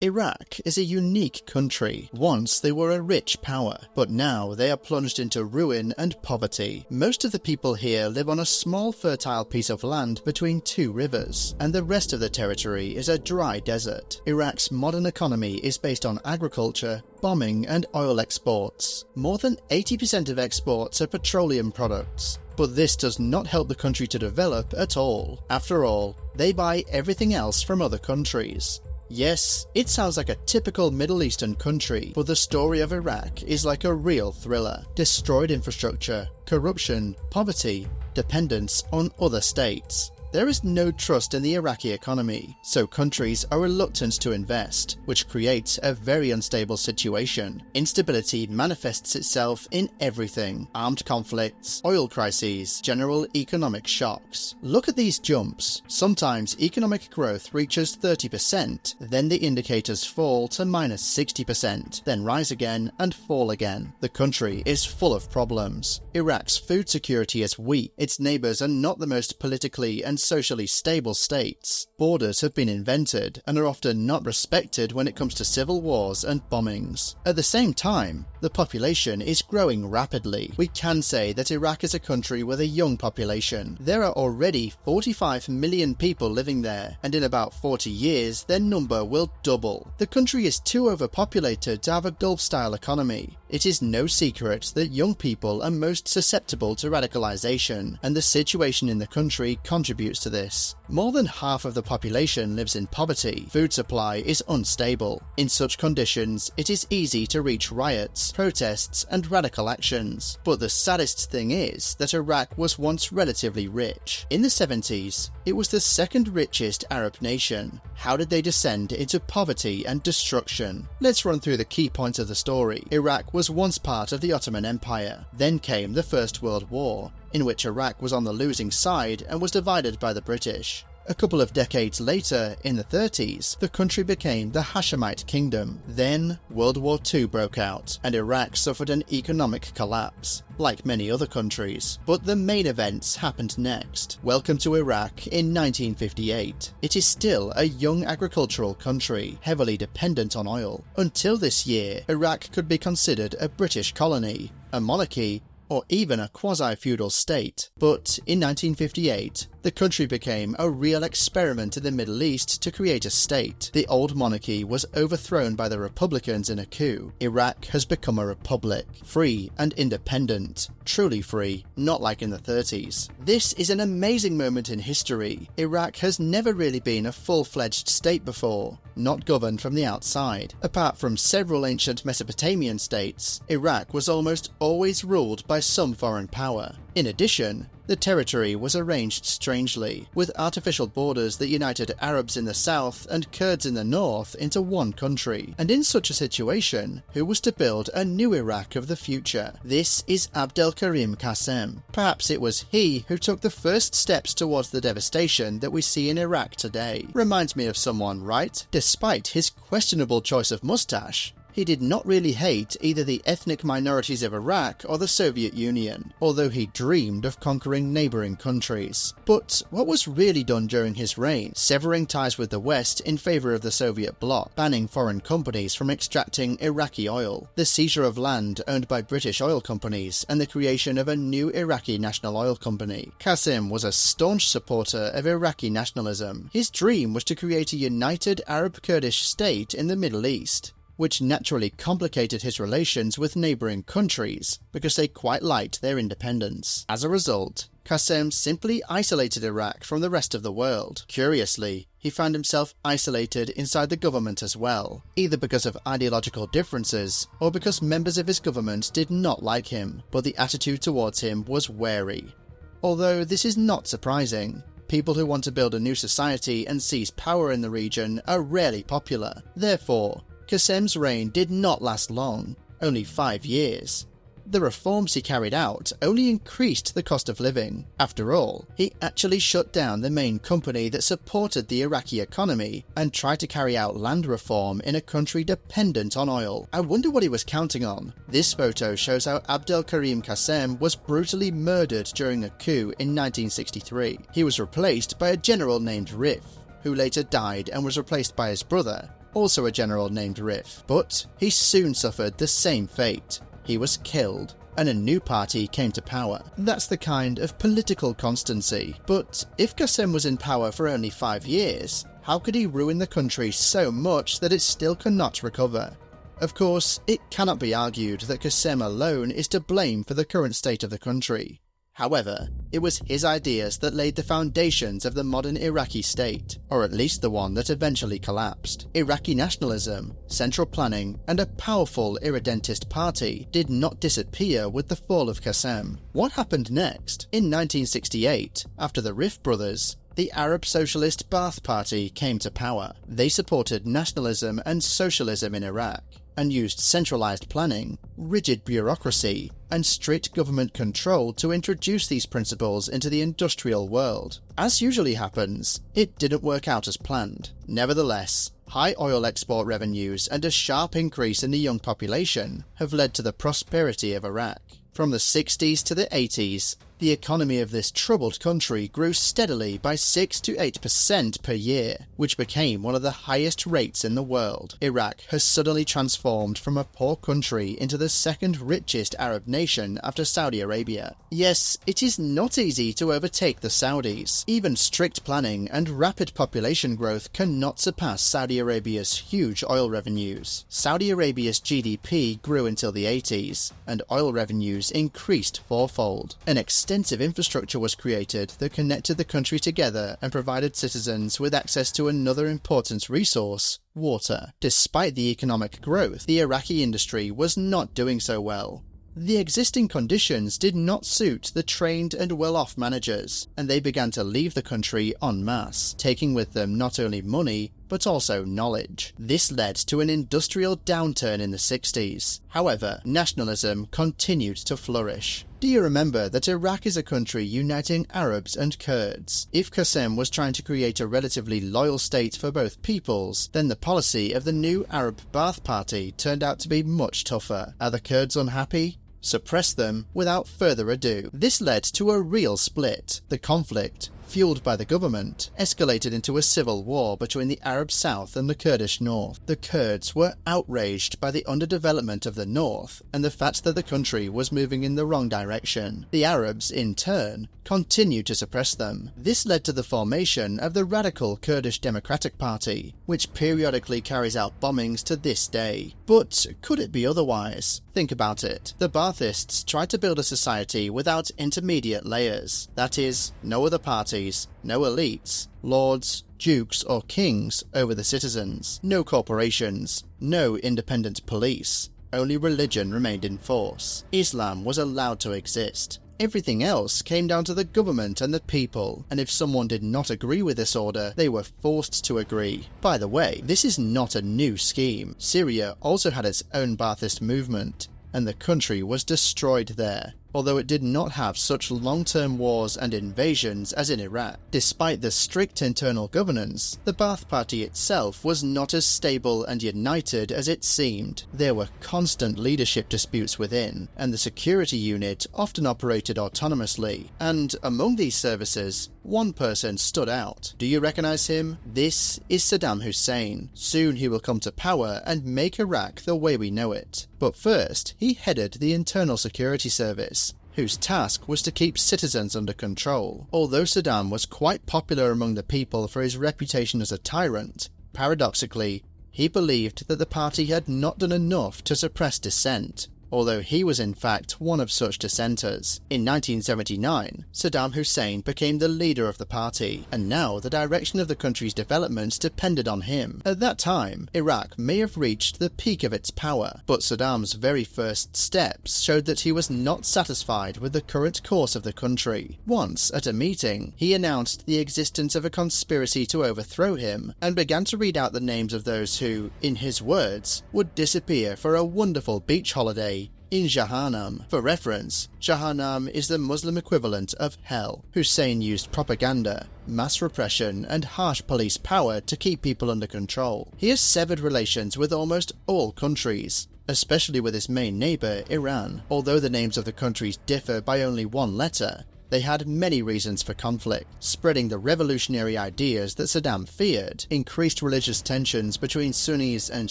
Iraq is a unique country. Once they were a rich power, but now they are plunged into ruin and poverty. Most of the people here live on a small fertile piece of land between two rivers, and the rest of the territory is a dry desert. Iraq's modern economy is based on agriculture, bombing and oil exports. More than 80% of exports are petroleum products. But this does not help the country to develop at all. After all, they buy everything else from other countries. Yes, it sounds like a typical Middle Eastern country, but the story of Iraq is like a real thriller. Destroyed infrastructure, corruption, poverty, dependence on other states. There is no trust in the Iraqi economy, so countries are reluctant to invest, which creates a very unstable situation. Instability manifests itself in everything: armed conflicts, oil crises, general economic shocks. Look at these jumps. Sometimes economic growth reaches 30%, then the indicators fall to -60%, then rise again and fall again. The country is full of problems. Iraq's food security is weak, its neighbours are not the most politically and socially stable states. Borders have been invented and are often not respected when it comes to civil wars and bombings. At the same time, the population is growing rapidly. We can say that Iraq is a country with a young population. There are already 45 million people living there, and in about 40 years their number will double. The country is too overpopulated to have a Gulf-style economy. It is no secret that young people are most susceptible to radicalization, and the situation in the country contributes to this. More than half of the population lives in poverty. Food supply is unstable. In such conditions, it is easy to reach riots, protests, and radical actions. But the saddest thing is that Iraq was once relatively rich. In the 70s, it was the second richest Arab nation. How did they descend into poverty and destruction? Let's run through the key points of the story. Iraq was once part of the Ottoman Empire. Then came the First World War, in which Iraq was on the losing side and was divided by the British. A couple of decades later, in the 30s, the country became the Hashemite Kingdom. Then, World War II broke out, and Iraq suffered an economic collapse, like many other countries. But the main events happened next. Welcome to Iraq in 1958. It is still a young agricultural country, heavily dependent on oil. Until this year, Iraq could be considered a British colony, a monarchy, or even a quasi-feudal state. But in 1958, the country became a real experiment in the Middle East to create a state. The old monarchy was overthrown by the Republicans in a coup. Iraq has become a republic, free and independent. Truly free, not like in the 30s. This is an amazing moment in history. Iraq has never really been a full-fledged state before, not governed from the outside. Apart from several ancient Mesopotamian states, Iraq was almost always ruled by some foreign power. In addition, the territory was arranged strangely, with artificial borders that united Arabs in the south and Kurds in the north into one country. And in such a situation, who was to build a new Iraq of the future? This is Abdelkarim Qasem. Perhaps it was he who took the first steps towards the devastation that we see in Iraq today. Reminds me of someone, right? Despite his questionable choice of mustache, he did not really hate either the ethnic minorities of Iraq or the Soviet Union, although he dreamed of conquering neighbouring countries. But what was really done during his reign? Severing ties with the West in favour of the Soviet bloc, banning foreign companies from extracting Iraqi oil, the seizure of land owned by British oil companies, and the creation of a new Iraqi national oil company. Qasem was a staunch supporter of Iraqi nationalism. His dream was to create a united Arab-Kurdish state in the Middle East, which naturally complicated his relations with neighbouring countries because they quite liked their independence. As a result, Qasem simply isolated Iraq from the rest of the world. Curiously, he found himself isolated inside the government as well, either because of ideological differences or because members of his government did not like him, but the attitude towards him was wary. Although this is not surprising. People who want to build a new society and seize power in the region are rarely popular. Therefore, Qasem's reign did not last long, only 5 years. The reforms he carried out only increased the cost of living. After all, he actually shut down the main company that supported the Iraqi economy and tried to carry out land reform in a country dependent on oil. I wonder what he was counting on. This photo shows how Abdelkarim Qasem was brutally murdered during a coup in 1963. He was replaced by a general named Rif, who later died and was replaced by his brother, also a general named Rif, but he soon suffered the same fate. He was killed, and a new party came to power. That's the kind of political constancy. But if Qasem was in power for only 5 years, how could he ruin the country so much that it still cannot recover? Of course, it cannot be argued that Qasem alone is to blame for the current state of the country. However, it was his ideas that laid the foundations of the modern Iraqi state, or at least the one that eventually collapsed. Iraqi nationalism, central planning, and a powerful irredentist party did not disappear with the fall of Qasem. What happened next? In 1968, after the Rif brothers, the Arab Socialist Ba'ath Party came to power. They supported nationalism and socialism in Iraq, and used centralized planning, rigid bureaucracy, and strict government control to introduce these principles into the industrial world. As usually happens, it didn't work out as planned. Nevertheless, high oil export revenues and a sharp increase in the young population have led to the prosperity of Iraq. From the 60s to the 80s, the economy of this troubled country grew steadily by 6 to 8% per year, which became one of the highest rates in the world. Iraq has suddenly transformed from a poor country into the second richest Arab nation after Saudi Arabia. Yes, it is not easy to overtake the Saudis. Even strict planning and rapid population growth cannot surpass Saudi Arabia's huge oil revenues. Saudi Arabia's GDP grew until the 80s, and oil revenues increased fourfold. An extensive infrastructure was created that connected the country together and provided citizens with access to another important resource: water. Despite the economic growth, the Iraqi industry was not doing so well. The existing conditions did not suit the trained and well-off managers, and they began to leave the country en masse, taking with them not only money, but also knowledge. This led to an industrial downturn in the 60s. However, nationalism continued to flourish. Do you remember that Iraq is a country uniting Arabs and Kurds? If Qasem was trying to create a relatively loyal state for both peoples, then the policy of the new Arab Ba'ath Party turned out to be much tougher. Are the Kurds unhappy? Suppress them without further ado. This led to a real split. The conflict, fueled by the government, escalated into a civil war between the Arab South and the Kurdish North. The Kurds were outraged by the underdevelopment of the North and the fact that the country was moving in the wrong direction. The Arabs, in turn, continued to suppress them. This led to the formation of the radical Kurdish Democratic Party, which periodically carries out bombings to this day. But could it be otherwise? Think about it. The Ba'athists tried to build a society without intermediate layers. That is, no other parties, no elites, lords, dukes or kings over the citizens, no corporations, no independent police. Only religion remained in force. Islam was allowed to exist. Everything else came down to the government and the people, and if someone did not agree with this order, they were forced to agree. By the way, this is not a new scheme. Syria also had its own Ba'athist movement, and the country was destroyed there, although it did not have such long-term wars and invasions as in Iraq. Despite the strict internal governance, the Ba'ath Party itself was not as stable and united as it seemed. There were constant leadership disputes within, and the security unit often operated autonomously, and among these services, one person stood out. Do you recognize him? This is Saddam Hussein. Soon he will come to power and make Iraq the way we know it. But first, he headed the Internal Security Service, whose task was to keep citizens under control. Although Saddam was quite popular among the people for his reputation as a tyrant, paradoxically, he believed that the party had not done enough to suppress dissent, although he was in fact one of such dissenters. In 1979, Saddam Hussein became the leader of the party, and now the direction of the country's development depended on him. At that time, Iraq may have reached the peak of its power, but Saddam's very first steps showed that he was not satisfied with the current course of the country. Once, at a meeting, he announced the existence of a conspiracy to overthrow him, and began to read out the names of those who, in his words, would disappear for a wonderful beach holiday in Jahannam. For reference, Jahannam is the Muslim equivalent of hell. Hussein used propaganda, mass repression, and harsh police power to keep people under control. He has severed relations with almost all countries, especially with his main neighbour, Iran. Although the names of the countries differ by only one letter, They had many reasons for conflict, spreading the revolutionary ideas that Saddam feared, increased religious tensions between Sunnis and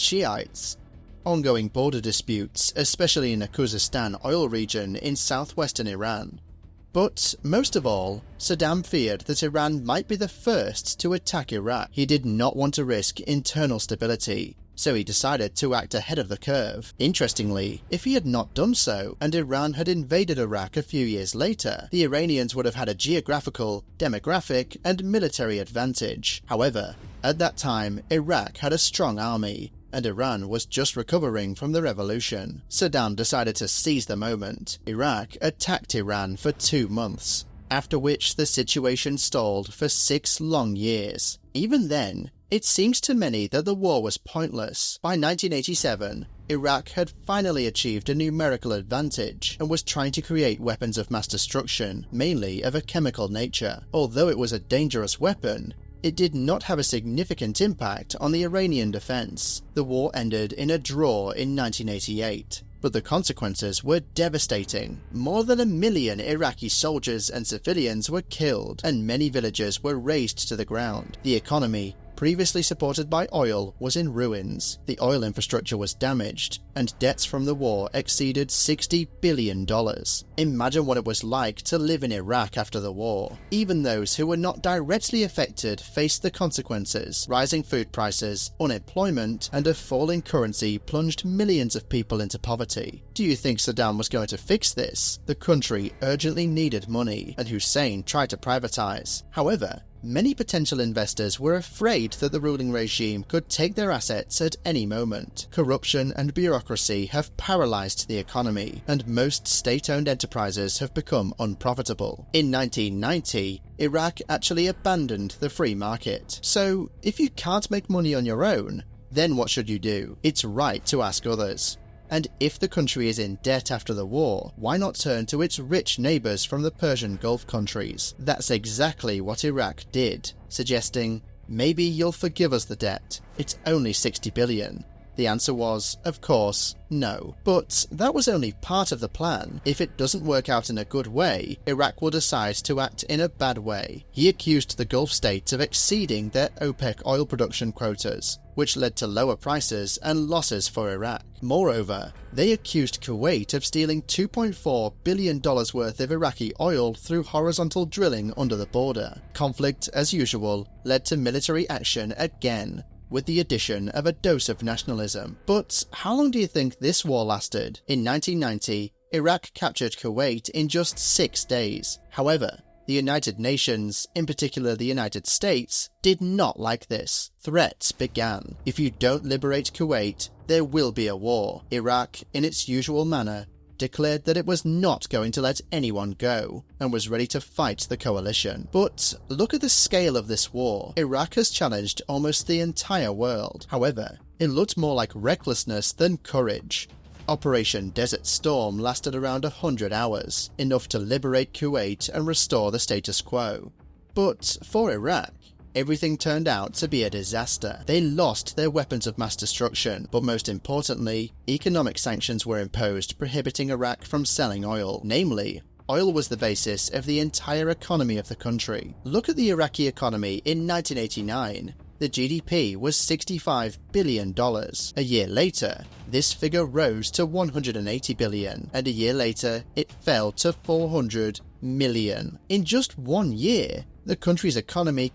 Shiites, ongoing border disputes, especially in the Khuzestan oil region in southwestern Iran. But, most of all, Saddam feared that Iran might be the first to attack Iraq. He did not want to risk internal stability, so he decided to act ahead of the curve. Interestingly, if he had not done so, and Iran had invaded Iraq a few years later, the Iranians would have had a geographical, demographic, and military advantage. However, at that time, Iraq had a strong army, and Iran was just recovering from the revolution. Saddam decided to seize the moment. Iraq attacked Iran for 2 months, after which the situation stalled for 6 long years. Even then, it seems to many that the war was pointless. By 1987, Iraq had finally achieved a numerical advantage and was trying to create weapons of mass destruction, mainly of a chemical nature. Although it was a dangerous weapon, it did not have a significant impact on the Iranian defense. The war ended in a draw in 1988. But the consequences were devastating. More than 1 million Iraqi soldiers and civilians were killed, and many villages were razed to the ground. The economy, previously supported by oil, was in ruins. The oil infrastructure was damaged, and debts from the war exceeded $60 billion. Imagine what it was like to live in Iraq after the war. Even those who were not directly affected faced the consequences. Rising food prices, unemployment, and a falling currency plunged millions of people into poverty. Do you think Saddam was going to fix this? The country urgently needed money, and Hussein tried to privatize. However, many potential investors were afraid that the ruling regime could take their assets at any moment. Corruption and bureaucracy have paralyzed the economy, and most state-owned enterprises have become unprofitable. In 1990, Iraq actually abandoned the free market. So, if you can't make money on your own, then what should you do? It's right to ask others. And if the country is in debt after the war, why not turn to its rich neighbours from the Persian Gulf countries? That's exactly what Iraq did, suggesting, maybe you'll forgive us the debt, it's only 60 billion. The answer was, of course, no. But that was only part of the plan. If it doesn't work out in a good way, Iraq will decide to act in a bad way. He accused the Gulf states of exceeding their OPEC oil production quotas, which led to lower prices and losses for Iraq. Moreover, they accused Kuwait of stealing $2.4 billion worth of Iraqi oil through horizontal drilling under the border. Conflict, as usual, led to military action again, with the addition of a dose of nationalism. But how long do you think this war lasted? In 1990, Iraq captured Kuwait in just 6 days. However, the United Nations, in particular the United States, did not like this. Threats began. If you don't liberate Kuwait, there will be a war. Iraq, in its usual manner, declared that it was not going to let anyone go, and was ready to fight the coalition. But look at the scale of this war. Iraq has challenged almost the entire world. However, it looked more like recklessness than courage. Operation Desert Storm lasted around 100 hours, enough to liberate Kuwait and restore the status quo. But for Iraq, everything turned out to be a disaster. They lost their weapons of mass destruction, but most importantly, economic sanctions were imposed prohibiting Iraq from selling oil. Namely, oil was the basis of the entire economy of the country. Look at the Iraqi economy in 1989. The GDP was $65 billion. A year later, this figure rose to $180 billion, and a year later, it fell to $400 million. In just 1 year, the country's economy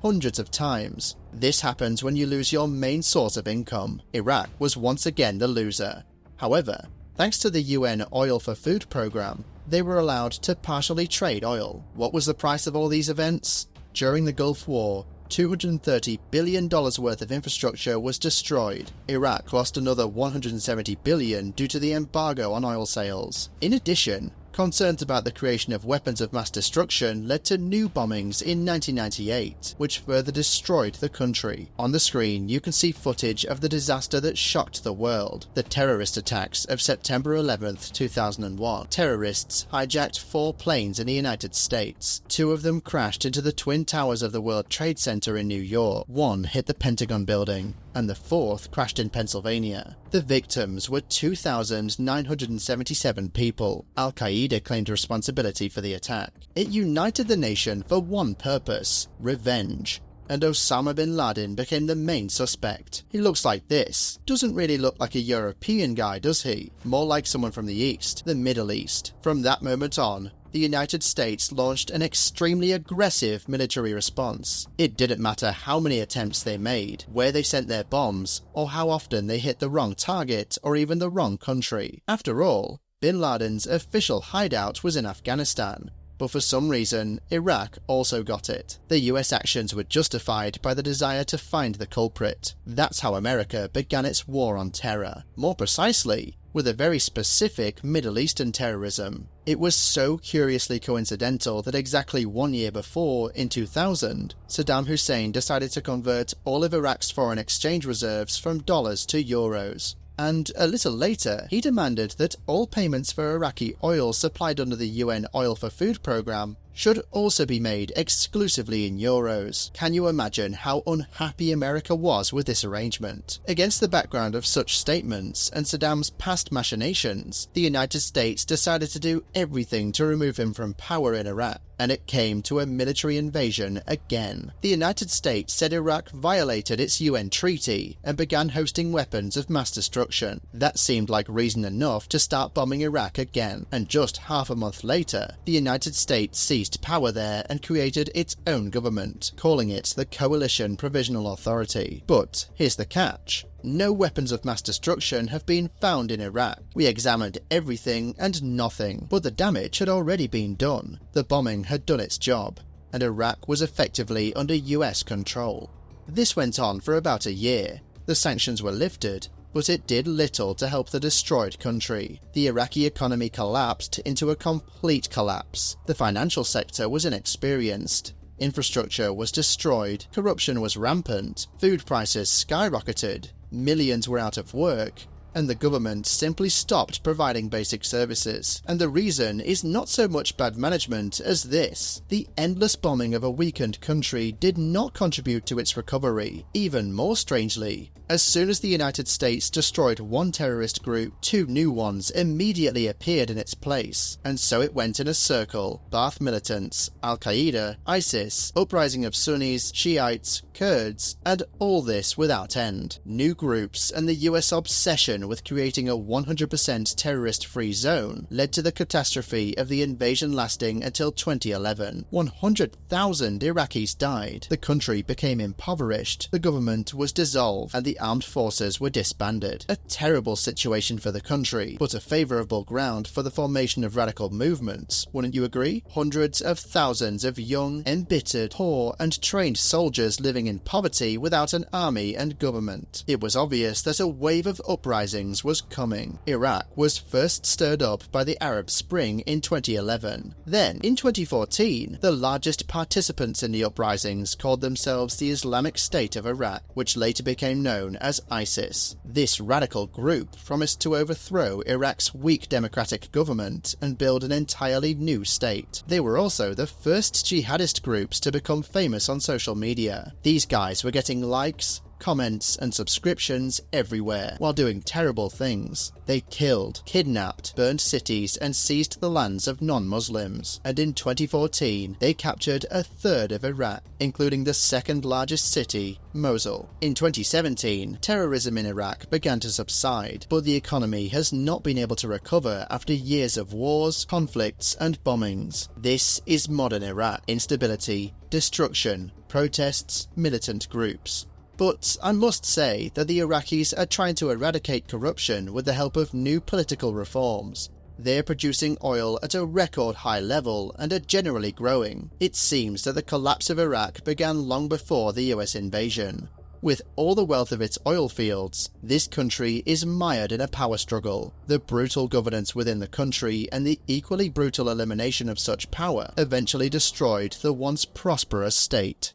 hundreds of times. This happens when you lose your main source of income. Iraq was once again the loser. However, thanks to the UN Oil for Food program, they were allowed to partially trade oil. What was the price of all these events? During the Gulf War, $230 billion worth of infrastructure was destroyed. Iraq lost another $170 billion due to the embargo on oil sales. In addition, concerns about the creation of weapons of mass destruction led to new bombings in 1998, which further destroyed the country. On the screen, you can see footage of the disaster that shocked the world, the terrorist attacks of September 11, 2001. Terrorists hijacked 4 planes in the United States. 2 of them crashed into the Twin Towers of the World Trade Center in New York. 1 hit the Pentagon building, and the 4th crashed in Pennsylvania. The victims were 2,977 people. Al-Qaeda al-Qaeda claimed responsibility for the attack. It united the nation for one purpose: revenge. And Osama bin Laden became the main suspect. He looks like this. Doesn't really look like a European guy, does he? More like someone from the East, the Middle East. From that moment on, the United States launched an extremely aggressive military response. It didn't matter how many attempts they made, where they sent their bombs, or how often they hit the wrong target or even the wrong country. After all, bin Laden's official hideout was in Afghanistan. But for some reason, Iraq also got it. The US actions were justified by the desire to find the culprit. That's how America began its war on terror. More precisely, with a very specific Middle Eastern terrorism. It was so curiously coincidental that exactly 1 year before, in 2000, Saddam Hussein decided to convert all of Iraq's foreign exchange reserves from dollars to euros. And a little later, he demanded that all payments for Iraqi oil supplied under the UN Oil for Food program should also be made exclusively in euros. Can you imagine how unhappy America was with this arrangement? Against the background of such statements and Saddam's past machinations, the United States decided to do everything to remove him from power in Iraq, and it came to a military invasion again. The United States said Iraq violated its UN treaty and began hosting weapons of mass destruction. That seemed like reason enough to start bombing Iraq again, and just half a month later, the United States seized power there and created its own government, calling it the Coalition Provisional Authority. But here's the catch. No weapons of mass destruction have been found in Iraq. We examined everything and nothing, but the damage had already been done. The bombing had done its job, and Iraq was effectively under US control. This went on for about a year. The sanctions were lifted, but it did little to help the destroyed country. The Iraqi economy collapsed into a complete collapse. The financial sector was inexperienced. Infrastructure was destroyed, corruption was rampant, food prices skyrocketed, millions were out of work, and the government simply stopped providing basic services. And the reason is not so much bad management as this. The endless bombing of a weakened country did not contribute to its recovery. Even more strangely, as soon as the United States destroyed one terrorist group, two new ones immediately appeared in its place. And so it went in a circle: Ba'ath militants, al-Qaeda, ISIS, uprising of Sunnis, Shiites, Kurds, and all this without end. New groups and the US obsession with creating a 100% terrorist-free zone led to the catastrophe of the invasion lasting until 2011. 100,000 Iraqis died, the country became impoverished, the government was dissolved, and the armed forces were disbanded. A terrible situation for the country, but a favourable ground for the formation of radical movements, wouldn't you agree? Hundreds of thousands of young, embittered, poor and trained soldiers living in poverty without an army and government. It was obvious that a wave of uprisings was coming. Iraq was first stirred up by the Arab Spring in 2011. Then, in 2014, the largest participants in the uprisings called themselves the Islamic State of Iraq, which later became known as ISIS. This radical group promised to overthrow Iraq's weak democratic government and build an entirely new state. They were also the first jihadist groups to become famous on social media. These guys were getting likes, comments and subscriptions everywhere, while doing terrible things. They killed, kidnapped, burned cities and seized the lands of non-Muslims. And in 2014, they captured a third of Iraq, including the second largest city, Mosul. In 2017, terrorism in Iraq began to subside, but the economy has not been able to recover after years of wars, conflicts and bombings. This is modern Iraq: instability, destruction, protests, militant groups. But I must say that the Iraqis are trying to eradicate corruption with the help of new political reforms. They're producing oil at a record high level and are generally growing. It seems that the collapse of Iraq began long before the US invasion. With all the wealth of its oil fields, this country is mired in a power struggle. The brutal governance within the country and the equally brutal elimination of such power eventually destroyed the once prosperous state.